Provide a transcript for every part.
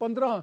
15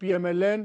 PMLN,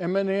MNA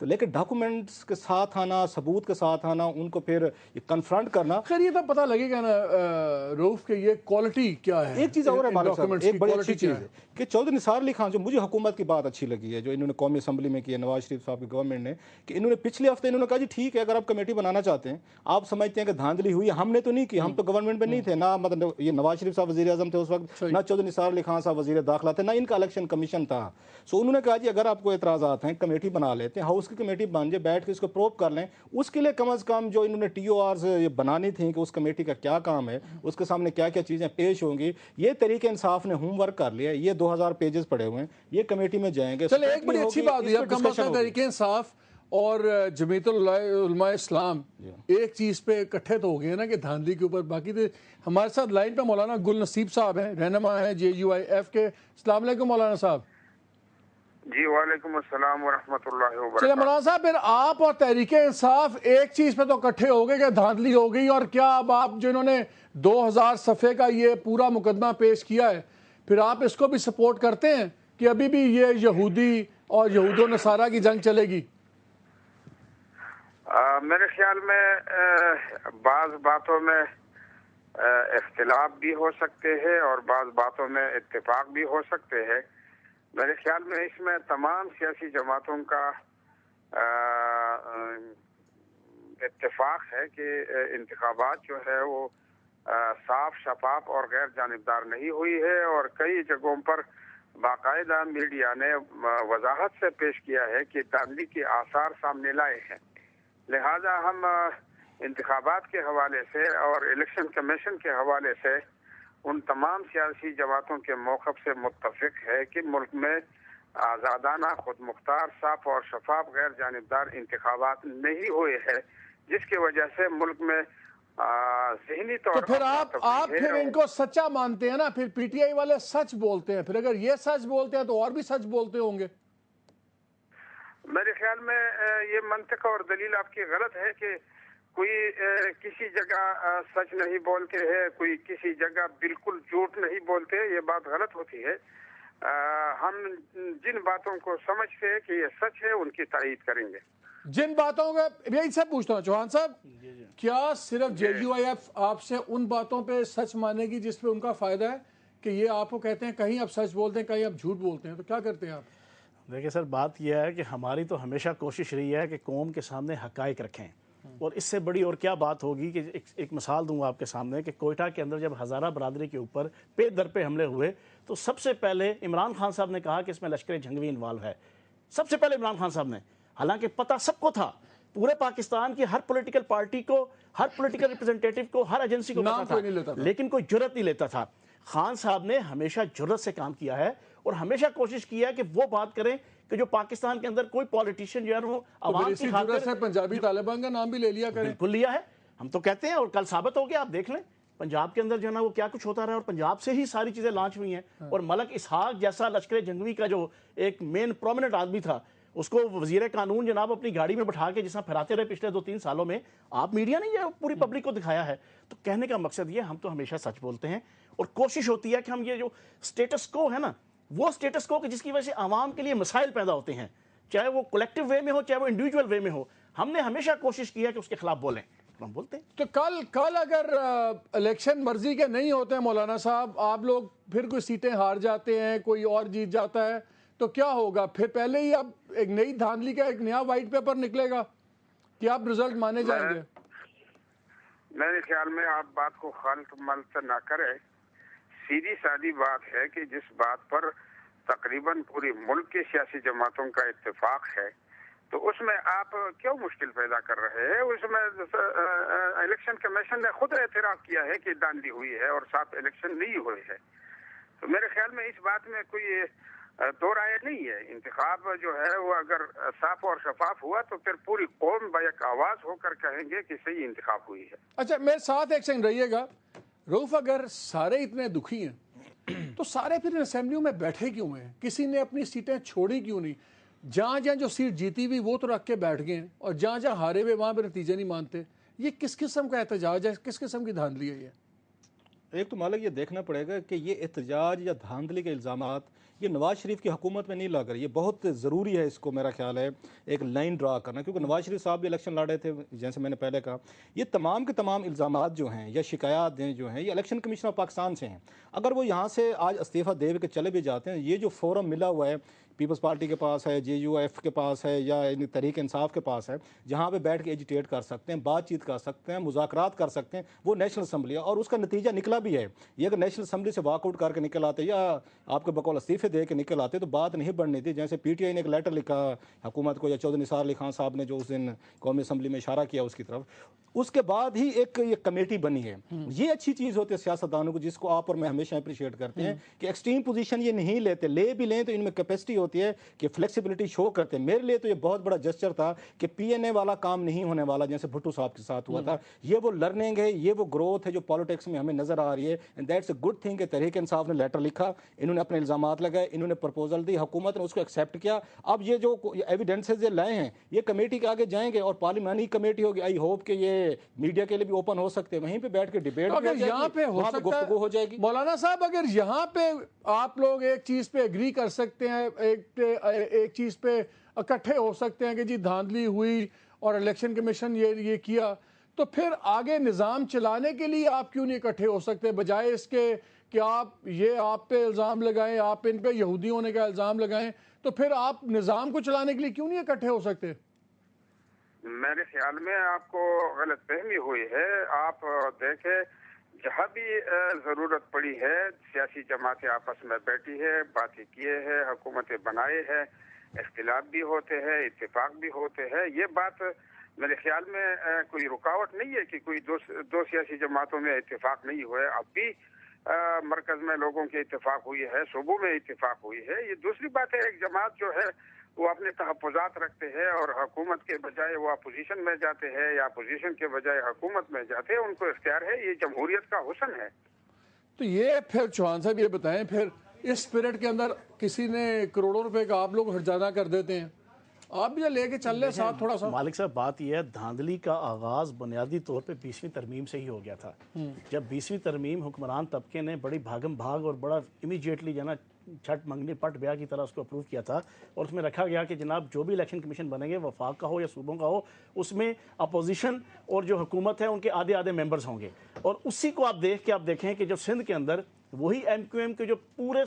تو لیکن documents کے ساتھ آنا، ثبوت کے ساتھ آنا، ان کو پھر یہ کنفرنٹ کرنا. خیر یہ تو پتہ لگے گا نا روف کہ یہ کوالٹی کیا ہے. ایک چیز اور ہے مالک صاحب، ایک بڑی اچھی چیز ہے ہے کہ چودھری نثار علی خان، جو مجھے حکومت کی بات اچھی لگی ہے جو انہوں نے قومی اسمبلی میں کی ہے نواز شریف صاحب کی گورنمنٹ نے، کہ انہوں نے پچھلے ہفتے انہوں نے کہا جی ٹھیک ہے اگر آپ کمیٹی بنانا چاہتے ہیں، آپ سمجھتے ہیں کہ دھاندلی ہوئی ہے، ہم نے تو نہیں کی، ہم تو گورنمنٹ میں نہیں تھے، نہ مطلب یہ نواز شریف صاحب وزیر اعظم تھے اس وقت، نہ چودھری نثار علی خان صاحب وزیر داخلہ تھے، نہ ان کا الیکشن کمیشن تھا. سو انہوں نے کہا جی اگر آپ کو اعتراضات ہیں کمیٹی بنا لیتے ہیں، ہاؤس کی کمیٹی بن جائے، بیٹھ کے اس کو پروب کر لیں. اس کے لیے کم از کم جو انہوں نے ٹی او آرز بنانی تھیں کہ اس کمیٹی کا کیا کام ہے، اس کے سامنے کیا کیا چیزیں پیش ہوں گی، یہ تحریک انصاف نے ہوم ورک کر لیا ہے. یہ 2000 پیجز پڑے ہوئے ہیں، یہ کمیٹی میں جائیں گے. چلے ایک بڑی اچھی بات ہوئی، اب کم از کم تحریک انصاف اور جمعیت العلماء اسلام ایک چیز پہ اکٹھے تو ہو گئے نا کہ دھاندلی کے اوپر. باقی تو ہمارے ساتھ لائن پہ مولانا گل نصیب صاحب ہیں، رہنما ہیں JUIF کے. السلام علیکم مولانا صاحب. جی وعلیکم السلام ورحمۃ اللہ وبرکاتہ. چلے مولانا صاحب پھر آپ اور تحریک انصاف ایک چیز پہ تو اکٹھے ہو گئے کہ دھاندلی ہو گئی، اور کیا اب آپ جو انہوں نے 2000 صفحے کا یہ پورا مقدمہ پیش کیا ہے، پھر آپ اس کو بھی سپورٹ کرتے ہیں کہ ابھی بھی یہ یہودی اور یہود و نصارہ کی جنگ چلے گی؟ میرے خیال میں بعض باتوں میں اختلاف بھی ہو سکتے ہیں اور بعض باتوں میں اتفاق بھی ہو سکتے ہیں. میرے خیال میں اس میں تمام سیاسی جماعتوں کا اتفاق ہے کہ انتخابات جو ہے وہ صاف شفاف اور غیر جانبدار نہیں ہوئی ہے، اور کئی جگہوں پر باقاعدہ میڈیا نے وضاحت سے پیش کیا ہے کہ دھاندلی کے آثار سامنے لائے ہیں. لہذا ہم انتخابات کے حوالے سے اور الیکشن کمیشن کے حوالے سے ان تمام سیاسی جماعتوں کے موقف سے متفق ہے کہ ملک میں آزادانہ، خود مختار، صاف اور شفاف غیر جانبدار انتخابات نہیں ہوئے ہیں، جس کی وجہ سے ملک میں ذہنی طور تو پھر آپ پھر ان کو سچا مانتے ہیں نا؟ پھر PTI والے سچ بولتے ہیں، پھر اگر یہ سچ بولتے ہیں تو اور بھی سچ بولتے ہوں گے. میرے خیال میں یہ منطق اور دلیل آپ کی غلط ہے کہ کوئی کسی جگہ سچ نہیں بولتے ہیں، کوئی کسی جگہ بالکل جھوٹ نہیں بولتے. یہ بات غلط ہوتی ہے. ہم جن باتوں کو سمجھتے ہیں کہ یہ سچ ہے ان کی تائید کریں گے. جن باتوں کا یہی سے پوچھتا ہوں چوہان صاحب، کیا صرف JUIF آپ سے ان باتوں پہ سچ مانے گی جس پہ ان کا فائدہ ہے، کہ یہ آپ کو کہتے ہیں کہیں آپ سچ بولتے ہیں کہیں آپ جھوٹ بولتے ہیں، تو کیا کرتے ہیں آپ؟ دیکھیں سر، بات یہ ہے کہ ہماری تو ہمیشہ کوشش رہی ہے کہ قوم کے سامنے حقائق رکھیں، اور اس سے بڑی اور کیا بات ہوگی کہ ایک مثال دوں گا آپ کے سامنے کہ کوئٹہ کے اندر جب ہزارہ برادری کے اوپر پے در پہ حملے ہوئے تو سب سے پہلے عمران خان صاحب نے کہا کہ اس میں لشکر جھنگوی انوالو ہے. سب سے پہلے عمران خان صاحب نے، حالانکہ پتہ سب کو تھا، پورے پاکستان کی ہر پولیٹیکل پارٹی کو، ہر پولیٹیکل ریپرزنٹیٹیو کو، ہر ایجنسی کو پتہ تھا، لیکن کوئی جرأت نہیں لیتا تھا. خان صاحب نے ہمیشہ جرأت سے کام کیا ہے اور ہمیشہ کوشش کی ہے کہ وہ بات کریں کہ جو پاکستان کے اندر کوئی پولیٹیشین جو ہے وہ عوام کی خاطر سے پنجابی طالبان کا نام بھی لے لیا کریں. بالکل لیا ہے، ہم تو کہتے ہیں، اور کل ثابت ہو گیا. آپ دیکھ لیں پنجاب کے اندر جو ہے نا وہ کیا کچھ ہوتا رہا، اور پنجاب سے ہی ساری چیزیں لانچ ہوئی ہیں. اور ملک اسحاق جیسا لشکر جنگوی کا جو ایک مین پرومیننٹ آدمی تھا، اس کو وزیر قانون جناب اپنی گاڑی میں بٹھا کے جسا پھراتے رہے پچھلے 2-3 سالوں میں. آپ میڈیا نے یہ پوری پبلک کو دکھایا ہے. تو کہنے کا مقصد یہ، ہم تو ہمیشہ سچ بولتے ہیں اور کوشش ہوتی ہے کہ ہم یہ جو سٹیٹس کو ہے نا، وہ سٹیٹس کو کہ جس کی وجہ سے عوام کے لیے مسائل پیدا ہوتے ہیں، چاہے وہ کولیکٹیو وے میں ہو چاہے وہ انڈیویجول وے میں ہو، ہم نے ہمیشہ کوشش کی ہے کہ اس کے خلاف بولیں. ہم بولتے ہیں. تو کل اگر الیکشن مرضی کے نہیں ہوتے ہیں مولانا صاحب، آپ لوگ پھر کوئی سیٹیں ہار جاتے ہیں، کوئی اور جیت جاتا ہے، تو کیا ہوگا پھر؟ پہلے ہی اب ایک نئی دھاندلی کا ایک نیا وائٹ پیپر نکلے گا کہ آپ رزلٹ مانے جائیں گے؟ میرے خیال میں آپ بات کو خلط ملط نہ کریں. سیدھی سادی بات ہے کہ جس بات پر تقریباً پوری ملک کی سیاسی جماعتوں کا اتفاق ہے، تو اس میں آپ کیوں مشکل پیدا کر رہے ہیں؟ اس میں الیکشن کمیشن نے خود اعتراف کیا ہے کہ دھاندلی ہوئی ہے اور صاف الیکشن نہیں ہوئے ہے. تو میرے خیال میں اس بات میں کوئی دو رائے نہیں ہے. انتخاب جو ہے وہ اگر صاف اور شفاف ہوا تو پھر پوری قوم بیک آواز ہو کر کہیں گے کہ صحیح انتخاب ہوئی ہے. اچھا میرے ساتھ ایک سیکنڈ رہیے گا. روف، اگر سارے اتنے دکھی ہیں تو سارے پھر اسمبلیوں میں بیٹھے کیوں ہیں؟ کسی نے اپنی سیٹیں چھوڑی کیوں نہیں؟ جہاں جہاں جو سیٹ جیتی ہوئی وہ تو رکھ کے بیٹھ گئے ہیں، اور جہاں جہاں ہارے ہوئے وہاں پہ نتیجے نہیں مانتے. یہ کس قسم کا احتجاج ہے؟ کس قسم کی دھاندلی ہے یہ؟ ایک تو مالک یہ دیکھنا پڑے گا کہ یہ احتجاج یا دھاندلی کے الزامات یہ نواز شریف کی حکومت میں نہیں لگ رہی. یہ بہت ضروری ہے اس کو میرا خیال ہے ایک لائن ڈرا کرنا, کیونکہ نواز شریف صاحب بھی الیکشن لڑ رہے تھے جیسے میں نے پہلے کہا. یہ تمام کے تمام الزامات جو ہیں یا شکایات ہیں جو ہیں یہ الیکشن کمیشن آف پاکستان سے ہیں. اگر وہ یہاں سے آج استعفیٰ دے کے چلے بھی جاتے ہیں, یہ جو فورم ملا ہوا ہے پیپلز پارٹی کے پاس ہے, JUF کے پاس ہے, یا تحریک انصاف کے پاس ہے, جہاں پہ بیٹھ کے ایجیٹیٹ کر سکتے ہیں, بات چیت کر سکتے ہیں, مذاکرات کر سکتے ہیں, وہ نیشنل اسمبلی ہے. اور اس کا نتیجہ نکلا بھی ہے. یہ اگر نیشنل اسمبلی سے واک آؤٹ کر کے نکل آتے یا آپ کے بقول استعفے دے کے نکل آتے تو بات نہیں بڑھنی تھی. جیسے PTI نے ایک لیٹر لکھا حکومت کو, یا چودھری نثار علی خان صاحب نے جو اس دن قومی اسمبلی میں اشارہ کیا اس کی طرف, اس کے بعد ہی ایک یہ کمیٹی بنی ہے. یہ اچھی چیز ہوتی ہے سیاستدانوں کو, جس کو آپ اور میں ہمیشہ اپریشیٹ کرتے ہیں کہ ایکسٹریم پوزیشن یہ نہیں لیتے, لے بھی لیں تو ان میں کیپیسٹی ہوتی ہے کہ فلیکسیبلٹی شو کرتے ہیں. میرے لیے تو یہ بہت بڑا جسچر تھا کہ PNA والا کام نہیں ہونے والا جیسے بھٹو صاحب کے ساتھ ہوا تھا. یہ وہ لرننگ ہے, یہ وہ گروتھ ہے جو پالیٹکس میں ہمیں نظر آ رہی ہے. And that's a good thing کہ تحریک انصاف نے لیٹر لکھا, انہوں نے اپنے الزامات لگائے, انہوں نے پرپوزل دی, حکومت نے اس کو ایکسیپٹ کیا. اب یہ جو ایویڈنسز یہ لائے ہیں یہ کمیٹی کے آگے جائیں گے اور پارلیمانی کمیٹی ہوگی. آئی ہوپ کہ یہ میڈیا کے لیے بھی اوپن ہو سکتے ہیں, وہیں پہ بیٹھ کے ڈیبیٹ اگر یہاں پہ ہو سکتا گفتگو ہو جائے گی. مولانا صاحب اگر یہاں پہ آپ لوگ ایک چیز پہ ایگری کر سکتے ہیں, ایک چیز پہ اکٹھے ہو سکتے ہیں کہ جی دھاندلی ہوئی اور الیکشن کمیشن یہ کیا, تو پھر آگے نظام چلانے کے لیے آپ کیوں نہیں اکٹھے ہو سکتے, بجائے اس کے کہ آپ پہ الزام لگائیں, آپ ان پہ یہودی ہونے کا الزام لگائیں, تو پھر آپ نظام کو چلانے کے لیے کیوں نہیں اکٹھے ہو سکتے؟ میرے خیال میں آپ کو غلط فہمی ہوئی ہے. آپ دیکھیں جہاں بھی ضرورت پڑی ہے سیاسی جماعتیں آپس میں بیٹھی ہے, باتیں کیے ہیں, حکومتیں بنائے ہیں, اختلاف بھی ہوتے ہیں, اتفاق بھی ہوتے ہیں. یہ بات میرے خیال میں کوئی رکاوٹ نہیں ہے کہ کوئی دو سیاسی جماعتوں میں اتفاق نہیں ہوئے. اب بھی مرکز میں لوگوں کی اتفاق ہوئی ہے, صوبوں میں اتفاق ہوئی ہے. یہ دوسری بات ہے, ایک جماعت جو ہے وہ اپنے تحفظات رکھتے ہیں اور حکومت کے بجائے وہ اپوزیشن میں جاتے ہیں یا اپوزیشن کے بجائے حکومت میں جاتے ہیں, ان کو اختیار ہے. یہ جمہوریت کا حسن ہے. تو یہ پھر چوہان صاحب یہ بتائیں, پھر اس اسپرٹ کے اندر کسی نے کروڑوں روپے کا آپ لوگ ہرجانہ کر دیتے ہیں, آپ بھی لے کے چل لیں ساتھ تھوڑا سا. مالک صاحب بات یہ ہے, دھاندلی کا آغاز بنیادی طور پہ 20ویں ترمیم سے ہی ہو گیا تھا. جب 20ویں ترمیم حکمران طبقے نے بڑی بھاگم بھاگ اور بڑا امیجیٹلی جو ہے نا چھٹ منگنی پٹ بیاہ کی طرح اس کو اپروو کیا تھا, اور اس میں رکھا گیا کہ جناب جو بھی الیکشن کمیشن بنے گے وفاق کا ہو یا صوبوں کا ہو, اس میں اپوزیشن اور جو حکومت ہے ان کے آدھے ممبرز ہوں گے. اور اسی کو آپ دیکھیں کہ جو سندھ کے اندر وہی MQM کے جو پورے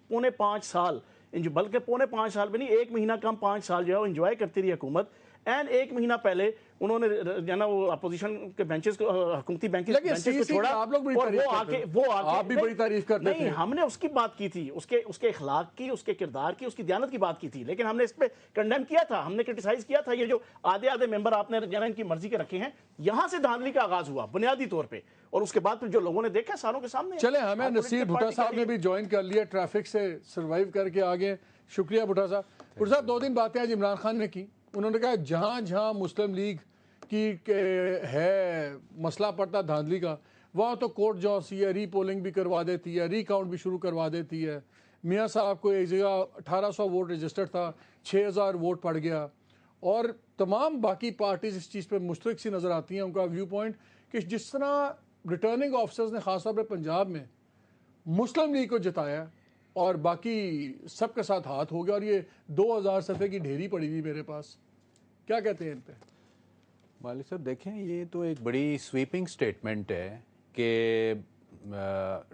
پونے 5 سال, بلکہ پونے 5 سال بھی نہیں, 1 مہینہ کم 5 سال جو ہے وہ انجوائے کرتی رہی حکومت. اینڈ 1 مہینہ پہلے انہوں نے جو نا وہ اپوزیشن کے بینچز کو, حکومتی بینچز کو چھوڑا, اور آپ بھی بڑی تعریف کرتے نہیں, ہم نے اس کی بات کی تھی, اس کے اخلاق کی, اس کے کردار کی, اس کی دیانت کی بات کی تھی, لیکن ہم نے اس پہ کنڈیم کیا تھا, ہم نے کرٹیسائز کیا تھا. یہ جو آدھے ممبر آپ نے ان کی مرضی کے رکھے ہیں, یہاں سے دھاندلی کا آغاز ہوا بنیادی طور پہ, اور اس کے بعد پھر جو لوگوں نے دیکھا ساروں کے سامنے. چلیں, ہمیں نصیر بھٹا صاحب نے بھی جوائن کر لیا, ٹریفک سے سروائیو کر کے آگے. شکریہ بھٹا صاحب. بھٹا صاحب 2 دن باتیں آج عمران خان نے کی, انہوں نے کہا جہاں مسلم لیگ کی ہے مسئلہ پڑتا دھاندلی کا, وہاں تو کورٹ جوسی ہے, ری پولنگ بھی کروا دیتی ہے, ری کاؤنٹ بھی شروع کروا دیتی ہے. میاں صاحب کو ایک جگہ 1800 ووٹ رجسٹر تھا, 6000 ووٹ پڑ گیا. اور تمام باقی پارٹیز اس چیز پہ مشترک سی نظر آتی ہیں, ان کا ویو پوائنٹ کہ جس طرح ریٹرننگ آفیسرز نے خاص طور پہ پنجاب میں مسلم لیگ کو جتایا اور باقی سب کے ساتھ ہاتھ ہو گیا, اور یہ 2000 صفحے کی ڈھیری پڑی ہوئی میرے پاس. کیا کہتے ہیں ان پہ؟ مالک صاحب دیکھیں, یہ تو ایک بڑی سویپنگ سٹیٹمنٹ ہے کہ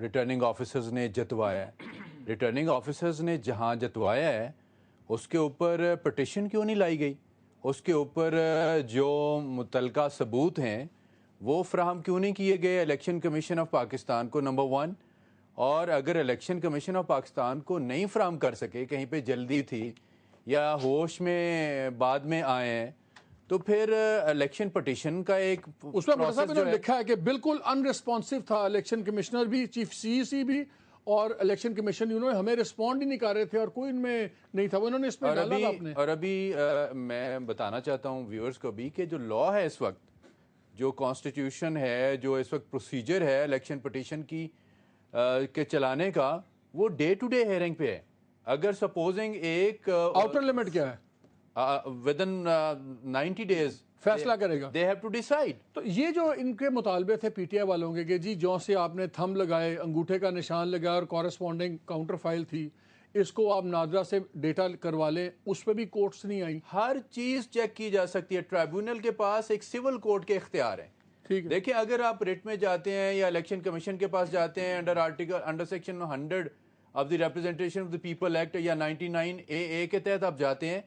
ریٹرننگ آفیسرز نے جتوایا ہے. ریٹرننگ آفیسرز نے جہاں جتوایا ہے اس کے اوپر پٹیشن کیوں نہیں لائی گئی, اس کے اوپر جو متعلقہ ثبوت ہیں وہ فراہم کیوں نہیں کیے گئے الیکشن کمیشن آف پاکستان کو, نمبر 1. اور اگر الیکشن کمیشن آف پاکستان کو نہیں فراہم کر سکے, کہیں پہ جلدی تھی یا ہوش میں بعد میں آئے ہیں, تو پھر الیکشن پٹیشن کا ایک اس میں بڑا صاحب نے لکھا ہے کہ بالکل ان ریسپانسو تھا الیکشن کمشنر بھی, چیف CEC بھی, اور الیکشن کمیشن انہوں نے ہمیں رسپونڈ ہی نہیں کر رہے تھے, اور کوئی ان میں نہیں تھا, انہوں نے اس میں ڈالا تھا اپنے. اور ابھی میں بتانا چاہتا ہوں ویورز کو بھی کہ جو لا ہے اس وقت, جو کانسٹیٹیوشن ہے, جو اس وقت پروسیجر ہے الیکشن پٹیشن کی کے چلانے کا, وہ ڈے ٹو ڈے ہیئرنگ پہ ہے. اگر سپوزنگ ایک آؤٹر لمٹ کیا ہے, within 90 days فیصلہ کرے گا, they have to decide. تو یہ جو ان کے مطالبے تھے PTI والوں کے کہ جی جو سے آپ نے تھم لگائے, انگوٹھے کا نشان لگایا اور کورسپونڈنگ کاؤنٹر فائل تھی, اس کو آپ نادرا سے ڈیٹا کروا لیں، اس پہ بھی کورٹس نہیں آئیں. ہر چیز چیک کی جا سکتی ہے. ٹرائبیونل کے پاس ایک سول کورٹ کے اختیار ہیں. ٹھیک ہے. دیکھیں اگر آپ ریٹ میں جاتے ہیں یا الیکشن کمیشن کے پاس جاتے ہیں under section 100 of the representation of the people act یا 99AA کے تحت آپ جاتے ہیں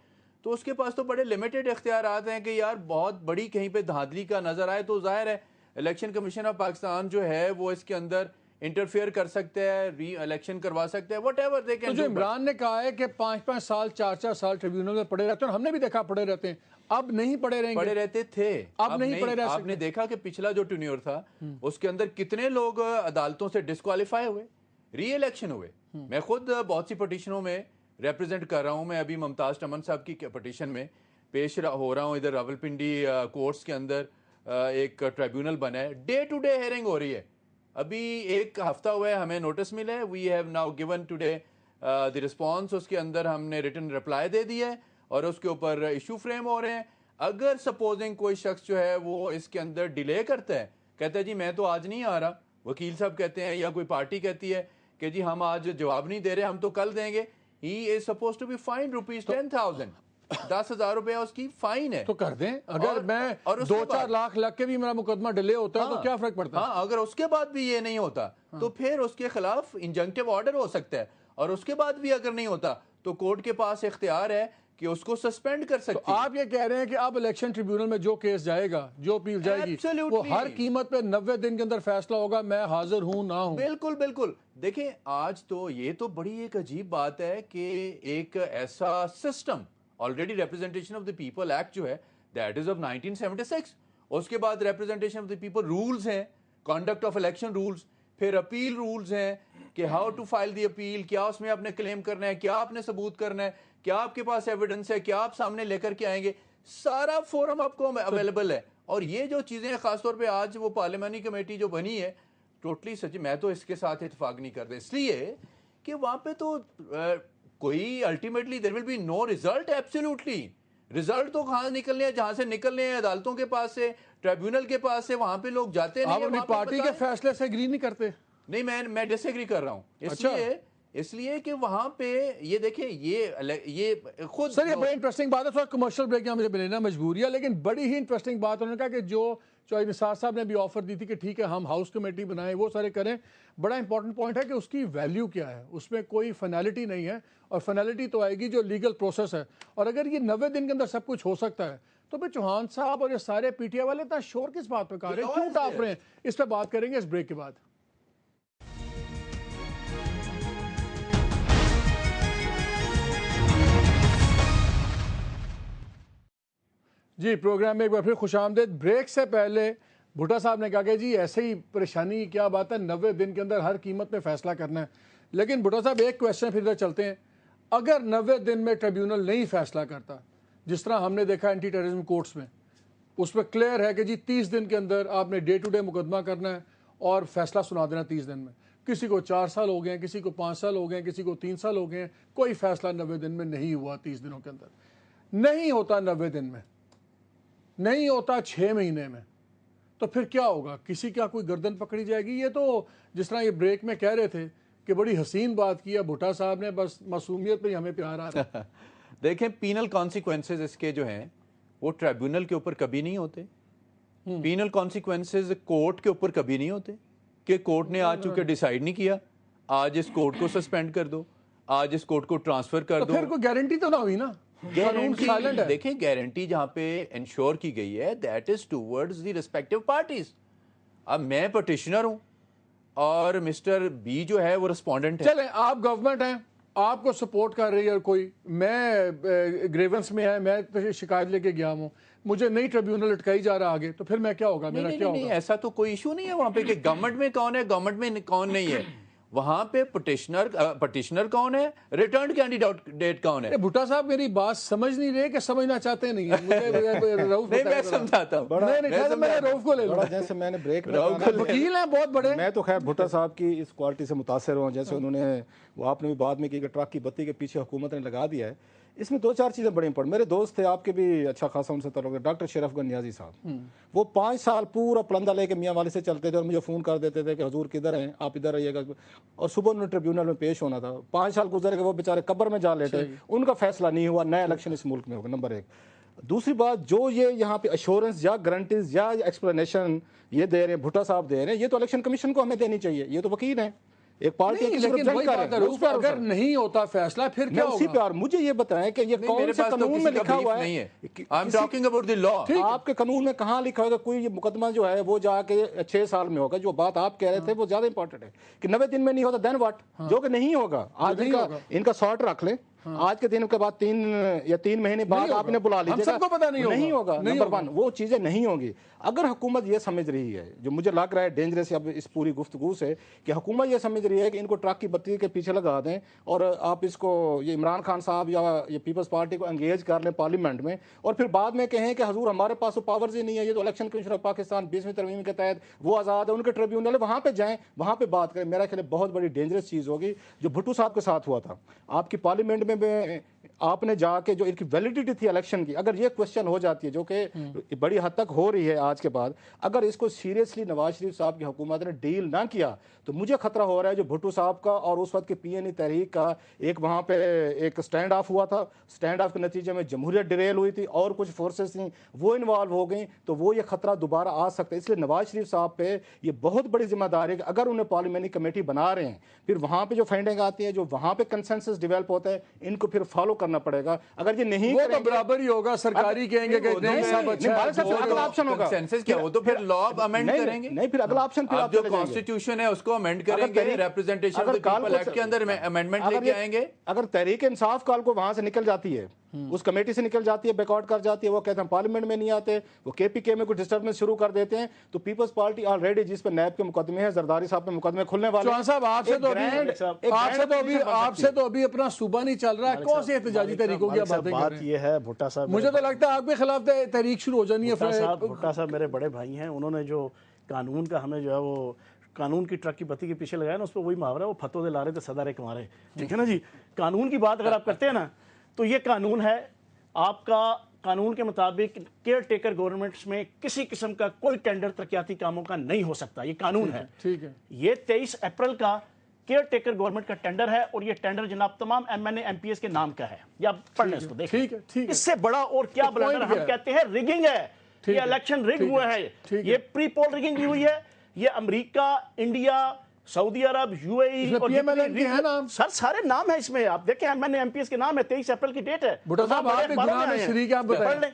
تو اس کے پاس تو بڑے لمیٹڈ اختیارات ہیں کہ یار بہت بڑی کہیں پہ دھاندلی کا نظر آئے تو ظاہر ہے الیکشن کمیشن آف پاکستان جو ہے وہ اس کے اندر انٹرفیئر کر سکتے ہیں، ری الیکشن کروا سکتے ہیں، وٹ ایور دے تو کین جو ڈو. عمران نے کہا ہے کہ 5-5 سال 4-4 سال ٹریبیونل میں پڑے رہتے ہیں، اور ہم نے بھی دیکھا پڑے رہتے ہیں، اب نہیں پڑے رہیں پڑے گے. رہتے تھے، اب نہیں پڑے رہ آپ سکتے. نے دیکھا کہ پچھلا جو ٹینیور تھا اس کے اندر کتنے لوگ عدالتوں سے ڈسکوالیفائی ہوئے، ری الیکشن ہوئے. میں خود بہت سی پٹیشنوں میں ریپرزینٹ کر رہا ہوں. میں ابھی ممتاز چمن صاحب کی پٹیشن میں پیش ہو رہا ہوں. ادھر راولپنڈی کورٹس کے اندر ایک ٹریبیونل بنا ہے، ڈے ٹو ڈے ہیئرنگ ہو رہی ہے. ابھی ایک ہفتہ ہوا ہے ہمیں نوٹس ملا ہے، we have now given today the response. اس کے اندر ہم نے ریٹن رپلائی دے دیا ہے اور اس کے اوپر ایشو فریم ہو رہے ہیں. اگر سپوزنگ کوئی شخص جو ہے وہ اس کے اندر ڈیلے کرتا ہے، کہتا ہے جی میں تو آج نہیں آ رہا، وکیل صاحب کہتے ہیں یا کوئی پارٹی کہتی ہے کہ جی ہم آج جواب نہیں دے رہے، ہم تو کل دیں گے، ہی از سپوز ٹو بی فائن ₹10,000 10,000 اس کی فائن ہے. تو کر دیں. اگر میں 2-4 لاکھ لگ کے بھی میرا مقدمہ ڈیلے ہوتا ہے تو کیا فرق پڑتا ہے؟ ہاں اگر اس کے بعد بھی یہ نہیں ہوتا تو پھر اس کے خلاف انجنکٹیو آرڈر ہو سکتا ہے، اور اس کے بعد بھی اگر نہیں ہوتا تو کورٹ کے پاس اختیار ہے کہ اس کو سسپینڈ کر سکتی ہے. آپ یہ کہہ رہے ہیں کہ اب الیکشن ٹریبیونل میں جو کیس جائے گا، جو اپیل جائے گی، وہ ہر قیمت پہ 90 دن کے اندر فیصلہ ہوگا، میں حاضر ہوں نہ ہوں. بالکل بالکل. دیکھیں آج تو یہ تو بڑی ایک عجیب بات ہے کہ ایک ایسا system already representation of the people act جو ہے دیٹ از آف 1976، اس کے بعد representation of the people rules ہیں، کنڈکٹ آف الیکشن رولز، پھر اپیل رولز ہیں کہ how to file the appeal, کیا اس میں آپ نے کلیم کرنا ہے، کیا آپ نے ثبوت کرنا ہے، کیا آپ کے پاس ایویڈنس ہے، کیا آپ سامنے لے کر کے آئیں گے، سارا فورم آپ کو اویلیبل ہے. اور یہ جو چیزیں خاص طور پہ آج وہ پارلیمانی کمیٹی جو بنی ہے ٹوٹلی سچ، میں تو اس کے ساتھ اتفاق نہیں کرتا، اس لیے کہ وہاں پہ تو کوئی ultimately there will be no result. Absolutely result تو کہاں نکلنے ہیں، جہاں سے نکلنے ہیں عدالتوں کے پاس سے، ٹریبیونل کے پاس سے، وہاں پہ لوگ جاتے نہیں. آپ اپنی پارٹی کے فیصلے سے اگری نہیں کرتے؟ نہیں، میں ڈس ایگری کر رہا ہوں. اس لیے کہ وہاں پہ یہ دیکھیں یہ خود سر یہ بڑی انٹرسٹنگ بات ہے. تھوڑا کمرشل بریک یہاں مجھے لینا مجبوری ہے، لیکن بڑی ہی انٹرسٹنگ بات انہوں نے کہا کہ جو چوہدری نثار صاحب نے بھی آفر دی تھی کہ ٹھیک ہے ہم ہاؤس کمیٹی بنائیں، وہ سارے کریں. بڑا امپورٹنٹ پوائنٹ ہے کہ اس کی ویلیو کیا ہے، اس میں کوئی فنالٹی نہیں ہے، اور فنالٹی تو آئے گی جو لیگل پروسیس ہے. اور اگر یہ 90 دن کے اندر سب کچھ ہو سکتا ہے تو پھر چوہان صاحب اور یہ سارے پی ٹی آئی والے اتنا شور کس بات پہ کر رہے ہیں، کیوں ٹاپ رہے ہیں؟ اس پہ بات کریں گے اس بریک کے بعد. جی پروگرام میں ایک بار پھر خوش آمدید. بریک سے پہلے بھٹا صاحب نے کہا کہ جی ایسے ہی پریشانی کیا بات ہے، 90 دن کے اندر ہر قیمت پہ فیصلہ کرنا ہے. لیکن بھٹا صاحب ایک کویسچن پھر ادھر چلتے ہیں، اگر 90 دن میں ٹریبیونل نہیں فیصلہ کرتا، جس طرح ہم نے دیکھا اینٹی ٹیررزم کورٹس میں، اس میں کلیئر ہے کہ جی 30 دن کے اندر آپ نے ڈے ٹو ڈے مقدمہ کرنا ہے اور فیصلہ سنا دینا 30 دن میں. کسی کو 4 سال ہو گئے ہیں، کسی کو 5 سال ہو گئے ہیں، کسی کو 3 سال ہو گئے ہیں، کوئی فیصلہ 90 دن میں نہیں ہوا. 30 دنوں کے اندر نہیں ہوتا، 90 دن میں نہیں ہوتا، 6 مہینے میں، تو پھر کیا ہوگا؟ کسی کا کوئی گردن پکڑی جائے گی. یہ تو جس طرح یہ بریک میں کہہ رہے تھے کہ بڑی حسین بات کی ہے بھٹا صاحب نے، بس معصومیت پہ ہی ہمیں پیار آ رہا ہے. دیکھیں پینل کانسیکوینسز اس کے جو ہیں وہ ٹریبیونل کے اوپر کبھی نہیں ہوتے. پینل کانسیکوینسز کورٹ کے اوپر کبھی نہیں ہوتے کہ کورٹ نے آج چونکہ ڈیسائیڈ نہیں کیا، آج اس کورٹ کو سسپینڈ کر دو، آج اس کورٹ کو ٹرانسفر کر دو. پھر کوئی گارنٹی تو نہ ہوئی نا. گارنٹی دیکھیں، گارنٹی جہاں پہ انشور کی گئی ہے that is towards the respective parties. اب میں پٹیشنر ہوں اور مسٹر بی جو ہے وہ رسپونڈنٹ ہے. چلیں آپ گورنمنٹ ہیں، آپ کو سپورٹ کر رہی ہے کوئی، میں گریونس میں ہے، میں شکایت لے کے گیا ہوں، مجھے نئی ٹریبیونل لٹکائی جا رہا آگے، تو پھر میں کیا ہوگا، میرا کیا ہوگا؟ ایسا تو کوئی ایشو نہیں ہے وہاں پہ کہ گورنمنٹ میں کون ہے، گورنمنٹ میں کون نہیں ہے. وہاں پہ پٹیشنر کون ہے، ریٹرنڈ کینڈیڈیٹ کون ہے. بھٹا صاحب میری بات سمجھ نہیں رہے کہ سمجھنا چاہتے نہیں ہیں. میں سمجھاتا ہوں، روف کو لے لوں. جیسے میں نے بریک وکیل ہیں بہت بڑے. میں تو خیر بھٹا صاحب کی اس کوالٹی سے متاثر ہوں، جیسے انہوں نے وہ آپ نے بھی بعد میں کی کہ ٹرک کی بتی کے پیچھے حکومت نے لگا دیا ہے. اس میں 2-4 چیزیں بڑی امپورٹنٹ. میرے دوست تھے آپ کے بھی اچھا خاصا ان سے تعلق ہے, ڈاکٹر شرف گن نیازی صاحب. وہ 5 سال پورا پلندہ لے کے میاں والے سے چلتے تھے اور مجھے فون کر دیتے تھے کہ حضور کدھر ہیں, آپ ادھر رہیے گا, اور صبح انہوں نے ٹریبیونل میں پیش ہونا تھا. 5 سال گزر گئے, وہ بیچارے قبر میں جا لیٹے, ان کا فیصلہ نہیں ہوا, نیا الیکشن اس ملک میں ہوگا. نمبر 1. دوسری بات, جو یہ یہاں پہ ایشورنس یا گارنٹیز یا ایکسپلینیشن یہ دے رہے ہیں بھٹا صاحب دے رہے ہیں, یہ تو الیکشن کمیشن کو ہمیں دینی چاہیے. یہ تو وکیل ہیں, ایک پارٹی اگر نہیں ہوتا فیصلہ پھر کیا ہوگا؟ مجھے یہ بتائیں کہ یہ کون سے قانون میں لکھا ہوا ہے؟ آپ کے قانون میں کہاں لکھا ہوگا کوئی یہ مقدمہ جو ہے وہ جا کے 6 سال میں ہوگا؟ جو بات آپ کہہ رہے تھے وہ زیادہ امپورٹنٹ ہے کہ 90 دن میں نہیں ہوتا, دین واٹ, جو کہ نہیں ہوگا. آج ان کا شارٹ رکھ لیں, آج کے دن کے بعد 3 مہینے بعد آپ نے بلا لیجیے گا, نہیں ہوگا. نمبر 1, وہ چیزیں نہیں ہوں گی. اگر حکومت یہ سمجھ رہی ہے, جو مجھے لگ رہا ہے ڈینجرس اب اس پوری گفتگو سے, کہ حکومت یہ سمجھ رہی ہے کہ ان کو ٹرک کی بتی کے پیچھے لگا دیں اور آپ اس کو یہ عمران خان صاحب یا یہ پیپلز پارٹی کو انگیج کر لیں پارلیمنٹ میں, اور پھر بعد میں کہیں کہ حضور ہمارے پاس تو پاورز ہی نہیں ہے, یہ تو الیکشن کمیشن آف پاکستان 20ویں ترمیم کے تحت وہ آزاد ہے, ان کے ٹریبیونل وہاں پہ جائیں, وہاں پہ بات کریں. میرا خیال ہے بہت بڑی ڈینجرس چیز ہوگی جو بھٹو صاحب کے ساتھ ہوا تھا. آپ کی پارلیمنٹ میں آپ نے جا کے جو ان کی ویلیڈیٹی تھی الیکشن کی, اگر یہ کوشچن ہو جاتی ہے, جو کہ بڑی حد تک ہو رہی ہے آج کے بعد, اگر اس کو سیریسلی نواز شریف صاحب کی حکومت نے ڈیل نہ کیا تو مجھے خطرہ ہو رہا ہے جو بھٹو صاحب کا اور اس وقت کے پی این ای تحریک کا ایک وہاں پہ ایک سٹینڈ آف ہوا تھا, سٹینڈ آف کے نتیجے میں جمہوریت ڈیریل ہوئی تھی اور کچھ فورسز تھیں وہ انوالو ہو گئیں, تو وہ یہ خطرہ دوبارہ آ سکتا ہے. اس لیے نواز شریف صاحب پہ یہ بہت بڑی ذمہ داری ہے کہ اگر انہیں پارلیمنٹری کمیٹی بنا رہے ہیں, پھر وہاں پہ جو فنڈنگ آتی ہے, جو وہاں پہ کنسنسس ڈیولپ ہوتا ہے, ان کو پھر فالو کرنا پڑے گا. اگر یہ نہیں وہ تو برابر ہی ہوگا, سرکاری کہیں گے کہ نہیں سب اچھا ہے, اگلا آپشن ہوگا کنسنسس کیا, وہ تو پھر لا امینڈ کریں گے. نہیں, پھر اگلا آپشن پھر آپ جو کانسٹیٹیوشن ہے اس کو امینڈ کریں گے, representation of the people act کے اندر امینڈمنٹ لے کے آئیں گے. اگر تحریک انصاف کال کو وہاں سے نکل جاتی ہے, اس کمیٹی سے نکل جاتی ہے, بیک آؤٹ کر جاتی ہے, وہ کہتے ہیں پارلیمنٹ میں نہیں آتے, وہ کے پی کے میں کوئی ڈسٹربنس شروع کر دیتے ہیں, تو پیپلز پارٹی آلریڈی جس پہ نیب کے مقدمے ہیں, زرداری صاحب پہ مقدمے کھلنے والے ہیں. چوہان صاحب آپ سے تو ابھی اپنا صوبہ نہیں چل رہا ہے, کون سی احتجاجی تحریکوں کی باتیں کر رہے ہیں؟ یہ ہے بھٹا صاحب, مجھے تو لگتا ہے آپ کے خلاف تحریک شروع ہو جانی ہے. بھٹا صاحب میرے بڑے بھائی ہیں, انہوں نے جو قانون کا ہمیں جو ہے وہ قانون کی ٹرک کی بتی کے پیچھے لگایا نا, اس پہ وہی محاورہ ہے, وہ پھتو دے لا رہے تھے صدر ایک مارے, ٹھیک ہے نا جی. قانون کی بات اگر آپ کرتے ہیں نا, تو یہ قانون ہے آپ کا. قانون کے مطابق کیئر ٹیکر گورنمنٹس میں کسی قسم کا کوئی ٹینڈر ترقیاتی کاموں کا نہیں ہو سکتا, یہ قانون ہے. ٹھیک ہے, یہ 23 اپریل کا کیئر ٹیکر گورنمنٹ کا ٹینڈر ہے, اور یہ ٹینڈر جناب تمام M N A M P S کے نام کا ہے. یہ آپ پڑھ لیں اس کو, دیکھیں اس سے بڑا اور کیا بلنڈر ہم کہتے ہیں ریگنگ ہے. یہ الیکشن ریگ ہوا ہے, یہ پری پول ریگنگ بھی ہوئی ہے. یہ امریکہ, انڈیا, سعودی عرب, یو اے ای اور سر سارے نام ہیں اس میں. آپ دیکھیں M N A M P S کے نام ہے, 23 اپریل کی ڈیٹ ہے. بھٹو صاحب آپ ایک گناہ میں شریک ہیں, آپ بتائیں.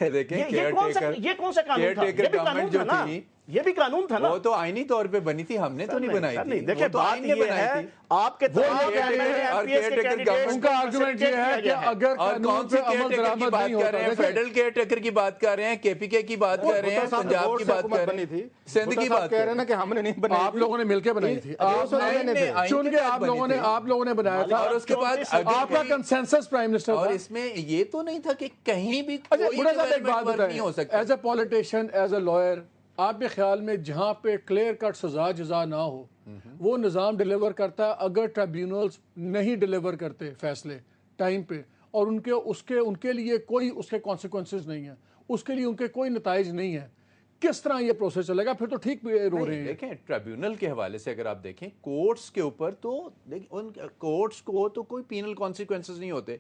یہ کون سا قانون تھا؟ یہ بھی قانون تھا نا, یہ بھی قانون تھا نا. وہ تو آئینی طور پہ بنی تھی, ہم نے تو نہیں بنائی تھی. دیکھیں بات یہ ہے, آپ کے ان کا آرگومنٹ یہ ہے کہ اگر قانون پہ عمل درآمد نہیں ہوتا, فیڈرل کیئر ٹیکر کی بات کر رہے ہیں, کے پی کے کی بات کر رہے ہیں, پنجاب کی بات کر رہے ہیں, سندھ کی بات کر رہے ہیں, کہ ہم نے نہیں بنائی, آپ لوگوں نے مل کے بنائی تھی, چن کے آپ لوگوں نے بنایا تھا, اور اس کے بعد آپ کا کنسنسس پرائم منسٹر تھا. اور اس میں یہ تو نہیں تھا کہ کہیں بھی نہیں ہو سکتا. As a politician, as a lawyer, آپ کے خیال میں جہاں پہ کلیئر کٹ سزا جزا نہ ہو, وہ نظام ڈیلیور کرتا ہے. اگر ٹریبیونلز نہیں ڈیلیور کرتے فیصلے ٹائم پہ, اور ان کے لیے کوئی اس کے کانسیکوینسز نہیں ہیں, اس کے لیے ان کے کوئی نتائج نہیں ہیں, کس طرح یہ پروسیس چلے گا؟ پھر تو ٹھیک رو رہے ہیں. دیکھیں ٹریبیونل کے حوالے سے اگر آپ دیکھیں کورٹس کے اوپر, تو ان کورٹس کو تو کوئی پینل کانسیکوینسز نہیں ہوتے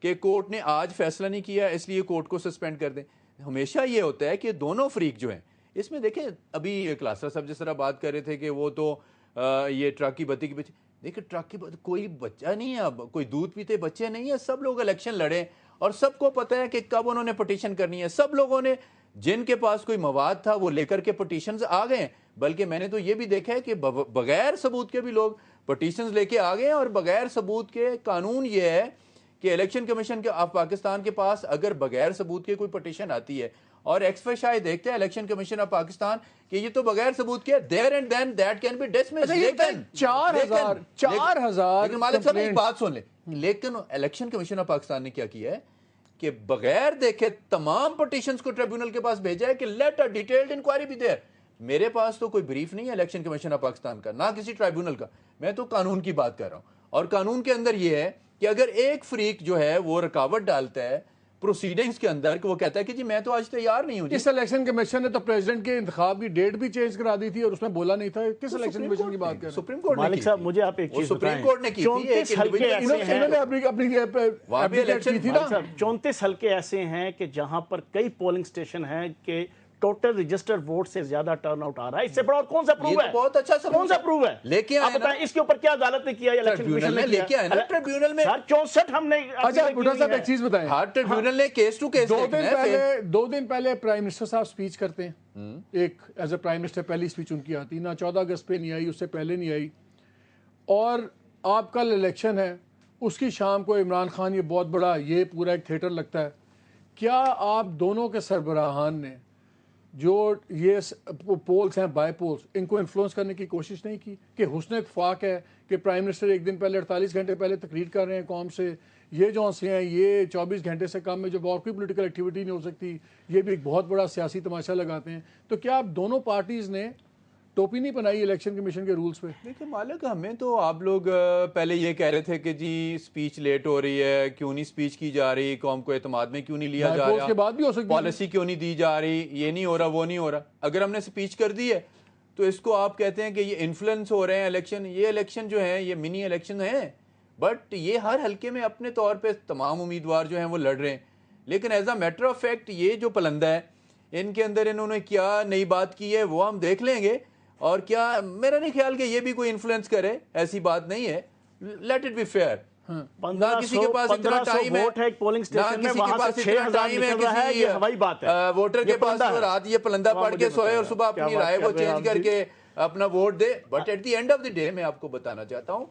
کہ کورٹ نے آج فیصلہ نہیں کیا اس لیے کورٹ کو سسپینڈ کر دیں. ہمیشہ یہ ہوتا ہے کہ دونوں فریق جو ہیں اس میں, دیکھیں ابھی کلاسر صاحب جس طرح بات کر رہے تھے کہ وہ تو یہ ٹرک کی بتی کے پیچھے, دیکھیں ٹرک کی بتی کوئی بچہ نہیں ہے, اب کوئی دودھ پیتے بچے نہیں ہیں, سب لوگ الیکشن لڑے اور سب کو پتہ ہے کہ کب انہوں نے پٹیشن کرنی ہے. سب لوگوں نے جن کے پاس کوئی مواد تھا وہ لے کر کے پٹیشنز آ گئے ہیں. بلکہ میں نے تو یہ بھی دیکھا ہے کہ بغیر ثبوت کے بھی لوگ پٹیشنز لے کے آ گئے ہیں, اور بغیر ثبوت کے قانون یہ ہے کہ الیکشن کمیشن آف پاکستان کے پاس اگر بغیر ثبوت کے کوئی پٹیشن آتی ہے, اور ایکسپرٹ شاید دیکھتے ہیں الیکشن کمیشن آف پاکستان کہ یہ تو بغیر ثبوت کے there and then that can be dismissed. لیکن 4000 مالک صاحب ایک بات سن لیں, لیکن الیکشن کمیشن آف پاکستان نے کیا کیا ہے کہ بغیر دیکھے تمام پٹیشنز کو ٹریبیونل کے پاس بھیجا ہے کہ لیٹ اے ڈیٹیلڈ انکوائری بھی دیر. میرے پاس تو کوئی بریف نہیں ہے الیکشن کمیشن آف پاکستان کا, نہ کسی ٹرائبیونل کا, میں تو قانون کی بات کر رہا ہوں. اور قانون کے اندر یہ ہے کہ اگر ایک فریق جو ہے وہ رکاوٹ ڈالتا ہے پروسیڈنگز کے اندر کہ وہ کہتا ہے کہ جی میں تو آج تیار نہیں ہوں جی. اس الیکشن کمیشن نے تو پریزیڈنٹ کے انتخاب کی ڈیٹ بھی چینج کرا دی تھی اور اس میں بولا نہیں تھا. کس الیکشن کمیشن کی بات کر رہے ہیں؟ سپریم کورٹ نے مالک کی صاحب تھی. مجھے آپ ایک وہ چیز سپریم کورٹ نے کی تھی. ایک 34 حلقے individual- ایسے ہیں انہوں نے اپنی وہاں بھی اپلیکیٹ کی تھی نا. 34 حلقے ایسے ہیں کہ جہاں پر کئی پولنگ سٹیشن ہیں کہ ٹوٹل رجسٹرڈ ووٹ سے زیادہ ٹرن آؤٹ آ رہا ہے. اس سے بڑا اور کون سا یہ پروف تو ہے؟ بہت اچھا ثبوت کون سا ہے. پروف ہے؟ لے کے آئے آپ بتائیں اس کے اوپر کیا عدالت نے کیا یا الیکشن کمیشن نے لے کے آئے نا ٹریبیونل میں. 64 ہم نے اچھا بھٹو صاحب ایک چیز بتائیں. ہر ٹریبیونل نے کیس ٹو کیس 2 دن پہلے پرائم منسٹر صاحب سپیچ کرتے ہیں. ایک ایز اے پرائم منسٹر پہلی سپیچ ان کی آتی نہ 14 اگست پہ نہیں آئی, اس سے پہلے نہیں آئی. اور آپ کل الیکشن ہے, اس کی شام کو عمران خان یہ بہت بڑا یہ پورا ایک تھیٹر لگتا ہے. کیا آپ دونوں کے سربراہان نے جو یہ پولز ہیں بائی پولز ان کو انفلوئنس کرنے کی کوشش نہیں کی کہ حسن اتفاق ہے کہ پرائم منسٹر ایک دن پہلے 48 گھنٹے پہلے تقریر کر رہے ہیں قوم سے, یہ جو سے ہیں یہ 24 گھنٹے سے کم میں جب اور کوئی پولیٹیکل ایکٹیویٹی نہیں ہو سکتی یہ بھی ایک بہت بڑا سیاسی تماشا لگاتے ہیں. تو کیا آپ دونوں پارٹیز نے ٹوپی نہیں بنائی الیکشن کمیشن کے رولز پہ؟ دیکھیں مالک, ہمیں تو آپ لوگ پہلے یہ کہہ رہے تھے کہ جی سپیچ لیٹ ہو رہی ہے, کیوں نہیں سپیچ کی جا رہی, قوم کو اعتماد میں کیوں نہیں لیا جا اس کے بعد بھی ہو رہا, سکتی ہے. پالیسی کیوں نہیں دی جا رہی, یہ نہیں ہو رہا وہ نہیں ہو رہا. اگر ہم نے سپیچ کر دی ہے تو اس کو آپ کہتے ہیں کہ یہ انفلوئنس ہو رہے ہیں الیکشن. یہ الیکشن جو ہیں یہ منی الیکشن ہیں, بٹ یہ ہر حلقے میں اپنے طور پہ تمام امیدوار جو ہیں وہ لڑ رہے ہیں. لیکن as a matter of fact یہ جو پلندہ ہے ان کے اندر انہوں نے کیا نئی بات کی ہے وہ ہم دیکھ لیں گے. اور کیا میرا نہیں خیال کہ یہ بھی کوئی انفلوئنس کرے, ایسی بات نہیں ہے. Let it be fair. نہ کسی کے پاس اتنا ٹائم ہے, نہ کسی کے پاس اتنا ٹائم ہے کسی ووٹر کے پاس رات یہ پلندہ پڑھ کے سوئے اور صبح اپنی رائے کو چینج کر کے اپنا ووٹ دے. But at the end of the day میں آپ کو بتانا چاہتا ہوں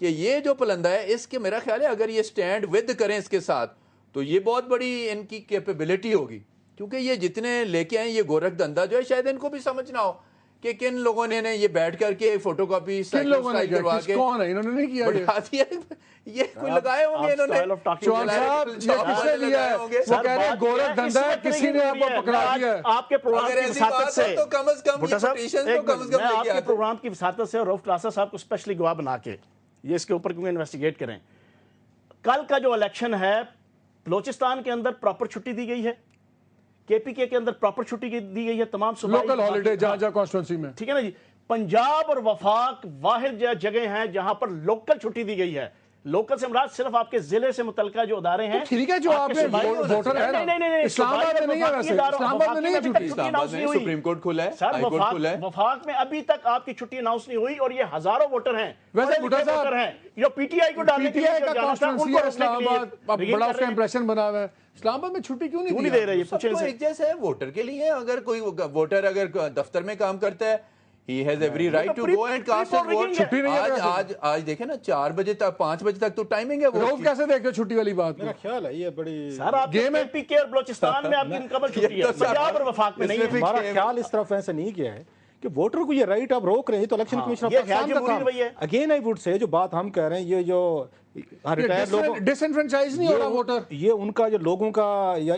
کہ یہ جو پلندہ ہے اس کے میرا خیال ہے اگر یہ سٹینڈ ود کریں اس کے ساتھ تو یہ بہت بڑی ان کی کیپیبلٹی ہوگی. کیونکہ یہ جتنے لے کے آئیں یہ گورکھ دھندا جو ہے شاید ان کو بھی سمجھ نہ ہو کہ کن لوگوں نے یہ بیٹھ کر کے فوٹو کاپی کروا کے کون ہے, انہوں نے نہیں کیا بڑھا دیا. یہ کوئی لگائے ہوں گے انہوں نے چوہان صاحب, یہ کس نے لیا ہے؟ وہ کہہ رہے ہیں گورکھ دھندا ہے, کسی نے آپ کو پکڑا دیا ہے. آپ کے پروگرام کی وساطت سے تو کم از کم یہ پٹیشن تو کم از کم آپ کے پروگرام کی وساطت سے روف کلاسا صاحب کو اسپیشلی گواہ بنا کے یہ اس کے اوپر کیونکہ انویسٹیگیٹ کریں. کل کا جو الیکشن ہے بلوچستان کے اندر پراپر چھٹی دی گئی ہے, کے پی کے اندر پراپر چھٹی دی گئی ہے, تمام صوبائی لوکل ہالیڈے جہاں جہاں کانسٹیٹوئنسی میں, ٹھیک ہے نا جی. پنجاب اور وفاق واحد جگہ ہیں جہاں پر لوکل چھٹی دی گئی ہے. لوکل سے مراد صرف آپ کے ضلع سے متعلقہ جو ادارے ہیں. ٹھیک ہے, جو آپ کے ووٹر ہے نا, اسلام آباد میں نہیں ہے, ویسے اسلام آباد میں نہیں ہے چھٹی. اسلام آباد میں سپریم کورٹ کھلا ہے, سر ہائی کورٹ کھلا ہے. وفاق میں ابھی تک آپ کی چھٹی اناؤنس نہیں ہوئی اور یہ ہزاروں ووٹر ہیں. ویسے بھٹو صاحب ہیں جو پی ٹی آئی کو ڈالنے کے لیے کا کانسٹیٹوئنسی ہے اسلام آباد, بڑا اس کا امپریشن بنا ہوا ہے. اسلام آباد میں چھٹی کیوں نہیں دے رہی ہے؟ سب کو ایک جیسا ہے ووٹر کے لیے. اگر کوئی ووٹر اگر دفتر میں کام کرتا ہے he has every right to go and cast his vote. چھٹی نہیں ہے. آج دیکھیں نا 4 بجے تک 5 بجے تک تو ٹائمنگ ہے. روف کیسے دیکھ رہے چھٹی والی بات؟ میرا خیال ہے یہ بڑی سر آپ کے پی کے اور بلوچستان میں آپ کی انکمل چھٹی ہے, پنجاب اور وفاق میں نہیں ہے. ہمارا خیال اس طرف ایسے نہیں کیا ہے کہ ووٹر کو یہ رائٹ آپ روک رہے ہیں تو الیکشن کمیشن یہ خیال جمہوری رویہ ہے. اگین آئی وڈ سے جو بات ہم کہہ رہے ہیں یہ جو ریٹائر لوگوں ڈس انفرنچائز نہیں ہو رہا ووٹر, یہ ان کا جو لوگوں کا یا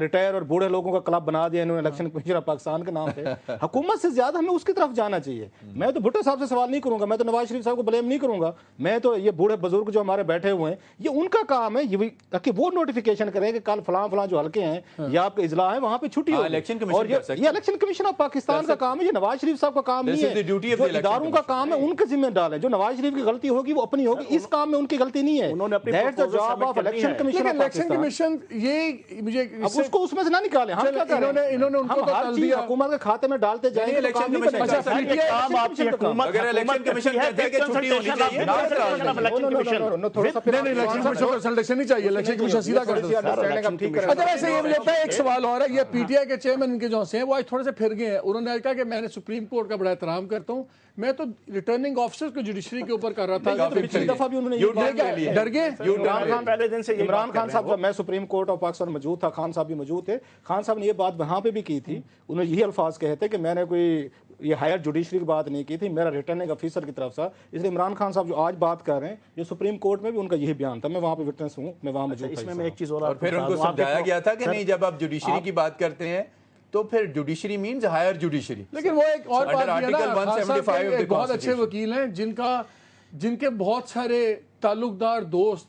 ریٹائر اور بوڑھے لوگوں کا کلب بنا دیا انہوں نے الیکشن کمیشن آف پاکستان کے نام پہ. حکومت سے زیادہ ہمیں اس کی طرف جانا چاہیے. میں تو بھٹو صاحب سے سوال نہیں کروں گا, میں تو نواز شریف صاحب کو بلیم نہیں کروں گا. میں تو یہ بوڑھے بزرگ جو ہمارے بیٹھے ہوئے ہیں یہ ان کا کام ہے کہ وہ نوٹیفیکیشن کریں کہ کل فلاں فلاں جو حلقے ہیں یا آپ کے اضلاع ہیں وہاں پہ چھٹی ہو. اور یہ الیکشن کمیشن آف پاکستان کا کام ہے, یہ نواز شریف صاحب کا کام نہیں ہے. جو اداروں کا کام ہے ان کے ذمہ ڈالیں. جو نواز شریف کی غلطی ہوگی وہ اپنی ہوگی, اس کام میں ان کی غلطی نہیں ہے. انہوں نے اپنی الیکشن کمیشن یہ مجھے اس کو اس میں سے نہ نکالیں. ہم کیا کر رہے ہیں, انہوں نے ان کو ہر چیز حکومت کے کھاتے میں ڈالتے جائیں گے. الیکشن کمیشن کہتے ہیں کہ چھٹی ہونی چاہیے, الیکشن کمیشن کو کنسلٹیشن نہیں چاہیے, الیکشن کمیشن سیدھا کر دو. اچھا ویسے یہ مجھے ایک سوال اور ہے, یہ پی ٹی آئی کے چیئرمین ان کے جو ہیں وہ آج تھوڑے سے پھر گئے ہیں. انہوں نے کہا کہ میں نے سپریم کورٹ کا بڑا احترام کرتا ہوں, میں تو ریٹرننگ آفیسرز کو جوڈیشری کے اوپر کر رہا تھا. پچھلی دفعہ بھی انہوں نے ڈر گئے. پہلے دن سے عمران خان صاحب, میں سپریم کورٹ آف پاکستان موجود تھا, خان صاحب بھی موجود تھے. خان صاحب نے یہ بات وہاں پہ بھی کی تھی, انہوں نے یہی الفاظ کہے تھے کہ میں نے کوئی یہ ہائر جوڈیشری کی بات نہیں کی تھی, میرا ریٹرننگ آفیسر کی طرف سے. اس لیے عمران خان صاحب جو آج بات کر رہے ہیں یہ سپریم کورٹ میں بھی ان کا یہی بیان تھا, میں وہاں پہ وٹنس ہوں, میں وہاں موجود تھا. اس میں ایک چیز اور پھر ان کو سمجھایا گیا تھا کہ نہیں جب آپ جوڈیشری کی بات کرتے ہیں تو پھر جوڈیشری مینز ہائر جوڈیشری. لیکن وہ ایک اور بات ہے نا, بہت اچھے وکیل ہیں جن کے بہت سارے تعلق دار دوست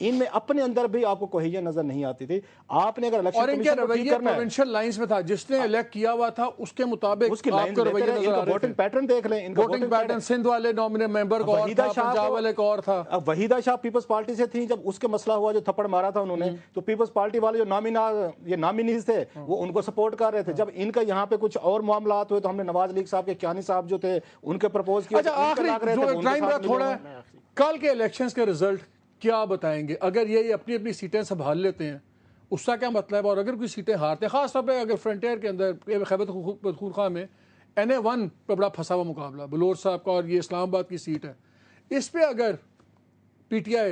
ان میں اپنے اندر بھی آپ کو کوہیجن نظر نہیں آتی تھی. آپ نے اگر اور الیکشن ان کے کمیشن کو ٹھیک رویہ کرنا ہے پروونشل لائنز میں تھا, جس نے الیکٹ کیا ہوا تھا اس کے مطابق اس کی آپ لائن کو رویہ نظر آ رہے ووٹنگ تھے. پیٹرن دیکھ لیں, ان کا ووٹنگ پیٹرن سندھ والے نامنیٹ ممبر کا اور تھا, پنجاب والے کا اور تھا. اب وحیدہ شاہ پیپلز پارٹی سے تھیں, جب اس کے مسئلہ ہوا جو تھپڑ مارا تھا انہوں نے, تو پیپلز پارٹی والے جو نامینیز تھے وہ ان کو سپورٹ کر رہے تھے. جب ان کا یہاں پہ کچھ اور معاملات ہوئے تو ہم نے نواز لیگ صاحب کے کیانی صاحب جو تھے ان کے پرپوز کیا. اچھا آخری جو ٹائم رہا تھوڑا ہے, کل کے الیکشنز کے رزلٹ کیا بتائیں گے؟ اگر یہ اپنی اپنی سیٹیں سنبھال لیتے ہیں اس کا کیا مطلب ہے, اور اگر کوئی سیٹیں ہارتے ہیں, خاص طور پہ اگر فرنٹیئر کے اندر خیبر پختونخوا میں NA1 پہ بڑا پھنسا ہوا مقابلہ بلور صاحب کا, اور یہ اسلام آباد کی سیٹ ہے, اس پہ اگر PTI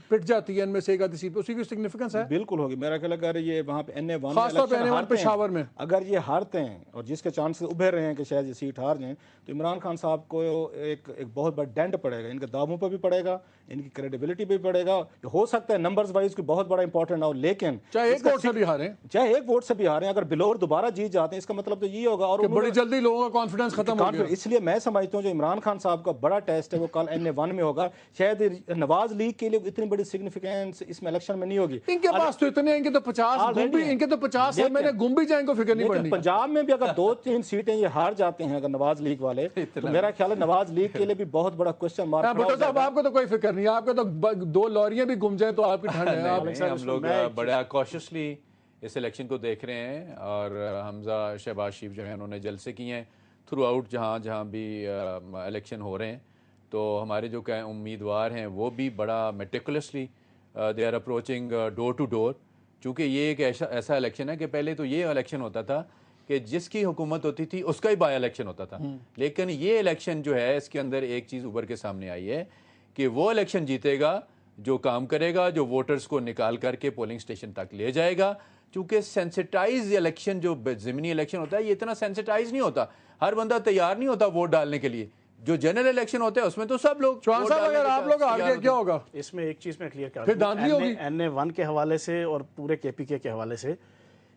پٹ جاتی ہے ان میں سے ایک آدھی سیٹ پہ, اسی کی سگنیفیکنس ہے؟ بالکل ہوگی. میرا خیال اگر یہ وہاں پہ NA1 خاص طور پہ NA1 پشاور میں اگر یہ ہارتے ہیں, اور جس کے چانسز ابھر رہے ہیں کہ شاید یہ سیٹ ہار جائیں, تو عمران خان صاحب کو ایک بہت بڑا ڈینٹ پڑے گا, ان کے دعووں پہ بھی پڑے گا, ان کی کریڈیبلٹی پہ بھی پڑے گا. ہو سکتا ہے نمبرز وائز کوئی بہت بڑا امپورٹنٹ ہو, لیکن چاہے ایک ووٹ سے بھی ہاریں, اگر بلور دوبارہ جیت جاتے ہیں اس کا مطلب تو یہ ہوگا. اور بڑی جلدی لوگوں کا کانفیڈنس ختم ہو گیا. اس لیے میں سمجھتا ہوں جو عمران خان صاحب کا بڑا ٹیسٹ ہے وہ کل NA1 میں ہوگا. شاید نواز لیگ کے لیے اتنی بڑی سگنیفیکینس اس میں الیکشن میں نہیں ہوگی. ان کے پاس تو اتنے, ان کے تو 50 گم بھی, ان کے تو 50 ہے, میں نے گم بھی جائیں کو فکر نہیں پڑنی. پنجاب میں بھی اگر 2-3 سیٹیں یہ ہار جاتے ہیں اگر نواز لیگ والے, تو میرا خیال ہے نواز لیگ کے لیے بھی بہت بڑا کوسچن مارک. بھٹو صاحب آپ کو تو کوئی فکر نہیں, آپ کو تو 2 لوریاں بھی گم جائیں تو آپ کی ٹھنڈ ہے. ہم لوگ بڑا کوششلی اس الیکشن کو دیکھ رہے ہیں, اور حمزہ شہباز شریف جو ہیں انہوں نے جلسے کیے ہیں تھرو آؤٹ جہاں بھی الیکشن ہو رہے ہیں. تو ہمارے جو امیدوار ہیں وہ بھی بڑا meticulously they are approaching door to door, چونکہ یہ ایک ایسا الیکشن ہے کہ پہلے تو یہ الیکشن ہوتا تھا کہ جس کی حکومت ہوتی تھی اس کا ہی بائی الیکشن ہوتا تھا, لیکن یہ الیکشن جو ہے اس کے اندر ایک چیز ابھر کے سامنے آئی ہے کہ وہ الیکشن جیتے گا جو کام کرے گا, جو ووٹرز کو نکال کر کے پولنگ اسٹیشن تک لے جائے گا. چونکہ سینسٹائز الیکشن جو ضمنی الیکشن ہوتا ہے یہ اتنا سینسٹائز نہیں ہوتا, ہر بندہ تیار نہیں ہوتا ووٹ ڈالنے کے لیے. جو جنرل الیکشن ہوتے ہیں اس میں تو سب لوگ. چوہان صاحب اگر آپ لوگ ہار گئے کیا ہوگا؟ اس میں ایک چیز میں کلیئر کر پھر دھاندلی ہوگی. NA1 کے حوالے سے اور پورے KPK کے حوالے سے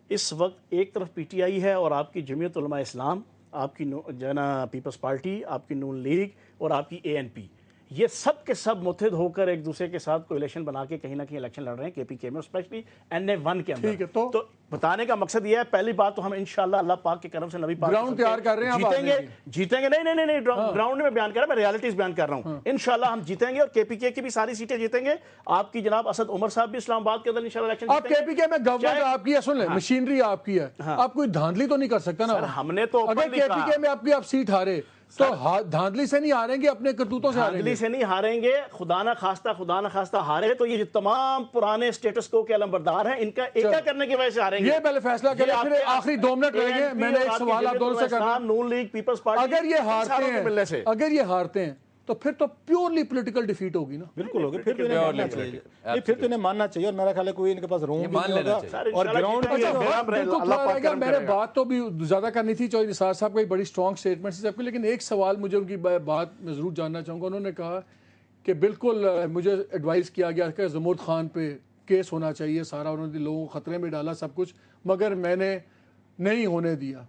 اس وقت ایک طرف PTI ہے اور آپ کی جمعیت علماء اسلام, آپ کی جو ہے نا پیپلز پارٹی, آپ کی نون لیگ اور آپ کی ANP, یہ سب کے سب متحد ہو کر ایک دوسرے کے ساتھ کولیشن بنا کے کہیں نہ کہیں الیکشن لڑ رہے ہیں KPK میں, اسپیشلی NA1 کے اندر. ٹھیک ہے, تو بتانے کا مقصد یہ ہے, پہلی بات تو ہم انشاءاللہ اللہ پاک کے کرم سے نبی پاک گراؤنڈ تیار کر رہے ہیں, جیتیں گے. نہیں گراؤنڈ میں بیان کر رہا ہوں, میں ریالٹیز بیان کر رہا ہوں. انشاءاللہ ہم جیتیں گے اور KPK کی بھی ساری سیٹیں جیتیں گے. آپ کی جناب اسد عمر صاحب بھی اسلام آباد کے اندر انشاءاللہ الیکشن آپ KPK میں گورنمنٹ آپ کی ہے, سن لیں مشینری آپ کی ہے, آپ کوئی دھاندلی تو نہیں کر سکتا نا. ہم نے تو اگر KPK میں آپ سیٹ ہارے تو دھاندلی سے نہیں ہاریں گے, اپنے کرتوتوں سے ہاریں گے. دھاندلی سے نہیں ہاریں گے, خدا نہ خواستہ ہارے تو یہ تمام پرانے سٹیٹس کو کے علمبردار ہیں, ان کا ایکا کرنے کی وجہ سے ہاریں گے. یہ پہلے فیصلہ کریں, پھر آخری 2 منٹ رہیں گے. میں نے ایک سوال آپ دونوں سے کرنا, نون لیگ پیپلز پارٹی اگر یہ ہارتے ہیں تو پھر تو پیورلی پولیٹیکل ڈیفیٹ ہوگی نا. بالکل ہوگی, پھر تو انہیں ماننا چاہیے, اور میرا خیال ہے کوئی ان کے پاس روم بھی نہیں ہوگا. اور گراؤنڈ میں نے بات تو بھی زیادہ کرنی تھی, چودھری نثار صاحب کا بڑی اسٹرانگ سٹیٹمنٹ تھی سب کی, لیکن ایک سوال مجھے ان کی بات میں ضرور جاننا چاہوں گا. انہوں نے کہا کہ بالکل مجھے ایڈوائز کیا گیا کہ زمرد خان پہ کیس ہونا چاہیے سارا, انہوں نے لوگوں کو خطرے میں ڈالا سب کچھ, مگر میں نے نہیں ہونے دیا.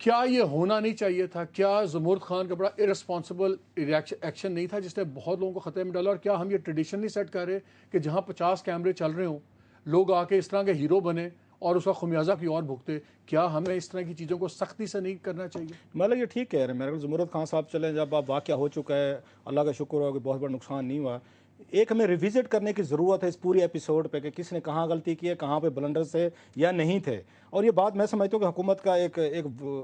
کیا یہ ہونا نہیں چاہیے تھا؟ کیا زمرد خان کا بڑا ارسپانسبل ایکشن نہیں تھا جس نے بہت لوگوں کو خطرے میں ڈالا؟ اور کیا ہم یہ ٹریڈیشن نہیں سیٹ کر رہے کہ جہاں 50 کیمرے چل رہے ہوں لوگ آ کے اس طرح کے ہیرو بنے اور اس کا خمیازہ کی اور بھگتے؟ کیا ہمیں اس طرح کی چیزوں کو سختی سے نہیں کرنا چاہیے؟ مطلب یہ ٹھیک کہہ رہے ہیں, میرے کو زمرد خان صاحب چلیں, جب آپ واقعہ ہو چکا ہے اللہ کا شکر ہو کہ بہت بڑا نقصان نہیں ہوا, ایک ہمیں ریویزٹ کرنے کی ضرورت ہے اس پوری ایپیسوڈ پہ کہ کس نے کہاں غلطی کی ہے, کہاں پہ بلنڈر سے یا نہیں تھے. اور یہ بات میں سمجھتا ہوں کہ حکومت کا ایک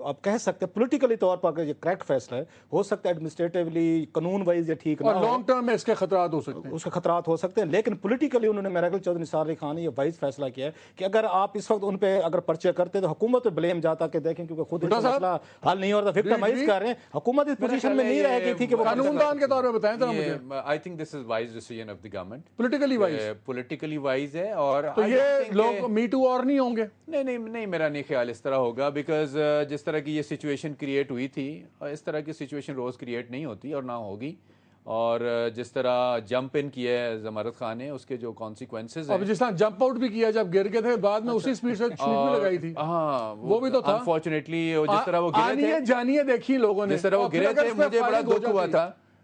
آپ کہہ سکتے ہیں پولیٹیکلی طور پر یہ کریکٹ فیصلہ ہے. ہو سکتا ہے ایڈمنسٹریٹولی قانون وائز یہ ٹھیک نہ ہو, اور لانگ ٹرم میں اس کے خطرات ہو سکتے ہیں, اس کے خطرات ہو سکتے ہیں, لیکن پولیٹیکلی انہوں نے میرا خیال چودھری نثار علی خان نے یہ وائز فیصلہ کیا ہے کہ اگر آپ اس وقت ان پہ اگر پرچے کرتے تو حکومت پہ بلیم جاتا کہ دیکھیں کیونکہ خود مسئلہ حل نہیں ہوتا, وکٹمائز کر رہے ہیں. حکومت اس پوزیشن میں نہیں رہ گئی تھی کہ وہ قانون دان کے طور پہ بتائیں ذرا مجھے. I think this is wise decision of the government, politically wise ہے. اور تو یہ لوگ می ٹو اور نہیں ہوں گے؟ نہیں, میرا نہیں خیال اس طرح ہوگا, بیکاز جس طرح کی یہ سچویشن کریٹ ہوئی تھی اس طرح کی سچویشن روز کریٹ نہیں ہوتی اور نہ ہوگی. اور جس طرح جمپ ان کیا ہے زمرد خان نے, اس کے جو کانسیکوینسز ہیں, اب جس طرح جمپ آؤٹ بھی کیا جب گر گئے تھے بعد میں اسی سپیڈ سے شوٹ بھی لگائی تھی, ہاں وہ بھی تو تھا. انفارچونیٹلی جس طرح وہ گرے تھے, جانیے دیکھیے لوگوں نے جس طرح وہ گرے تھے, مجھے بڑا دکھ ہوا تھا